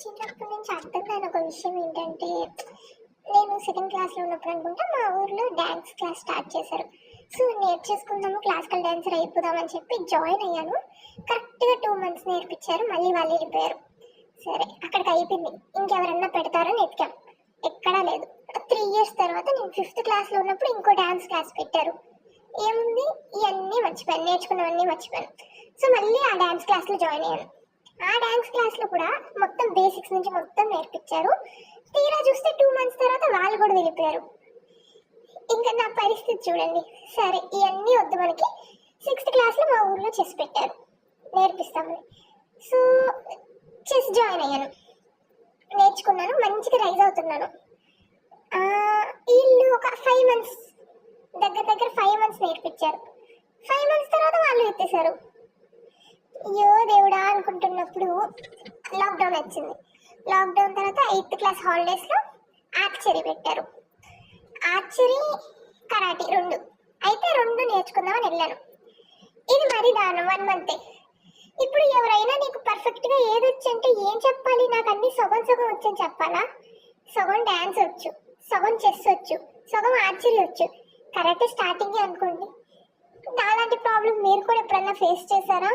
చిన్నప్పటి నుంచి అర్థం కాని ఒక విషయం ఏంటంటే, నేను సెకండ్ క్లాస్లో ఉన్నప్పుడు అనుకుంటా మా ఊర్లో డ్యాన్స్ క్లాస్ స్టార్ట్ చేశారు. సో నేర్చేసుకుందాము, క్లాసికల్ డాన్సర్ అయిపోదామని చెప్పి జాయిన్ అయ్యాను. కరెక్ట్గా 2 months నేర్పించారు, మళ్ళీ వాళ్ళు వెళ్ళిపోయారు. సరే అక్కడికి అయిపోయింది, ఇంకెవరన్నా పెడతారని ఎతికాం, ఎక్కడా లేదు. 3 years తర్వాత నేను 5th క్లాస్లో ఉన్నప్పుడు ఇంకో డ్యాన్స్ క్లాస్ పెట్టారు. ఏముంది, ఇవన్నీ మర్చిపోయాను, నేర్చుకున్నవన్నీ మర్చిపోయాను. సో మళ్ళీ ఆ డ్యాన్స్ క్లాస్లో జాయిన్ అయ్యాను. ఆ డ్యాన్స్ క్లాస్లో కూడా మొత్తం బేసిక్స్ నుంచి మొత్తం నేర్పించారు. తీరా చూస్తే 2 months తర్వాత వాళ్ళు కూడా వెళ్ళిపోయారు. ఇంకా నా పరిస్థితి చూడండి. సరే ఇవన్నీ వద్దు మనకి, 6th క్లాస్లో మా ఊర్లో చెస్ పెట్టారు, నేర్పిస్తామని. సో చెస్ జాయిన్ అయ్యాను, నేర్చుకున్నాను, మంచిగా రైజ్ అవుతున్నాను. వీళ్ళు ఒక 5 months, దగ్గర 5 months నేర్పించారు. 5 months తర్వాత వాళ్ళు ఎత్తేసారు. అయ్యో దేవుడా అనుకుంటున్నప్పుడు లాక్డౌన్ వచ్చింది. లాక్డౌన్ తర్వాత 8th క్లాస్ హాలిడేస్లో ఆర్చరీ పెట్టారు. ఆర్చరీ, కరాటీ 2 అయితే 2 నేర్చుకుందామని వెళ్ళాను. ఇది మరీ దారుణం, 1 month. ఇప్పుడు ఎవరైనా నీకు పర్ఫెక్ట్గా ఏది వచ్చు అంటే ఏం చెప్పాలి? నాకు అన్ని సగం సగం వచ్చని చెప్పాలా? సగం డ్యాన్స్ వచ్చు, సగం చెస్ వచ్చు, సగం ఆర్చరీ వచ్చు. కరాటే స్టార్టింగే అనుకోండి. అలాంటి ప్రాబ్లం మీరు కూడా ఎప్పుడన్నా ఫేస్ చేశారా?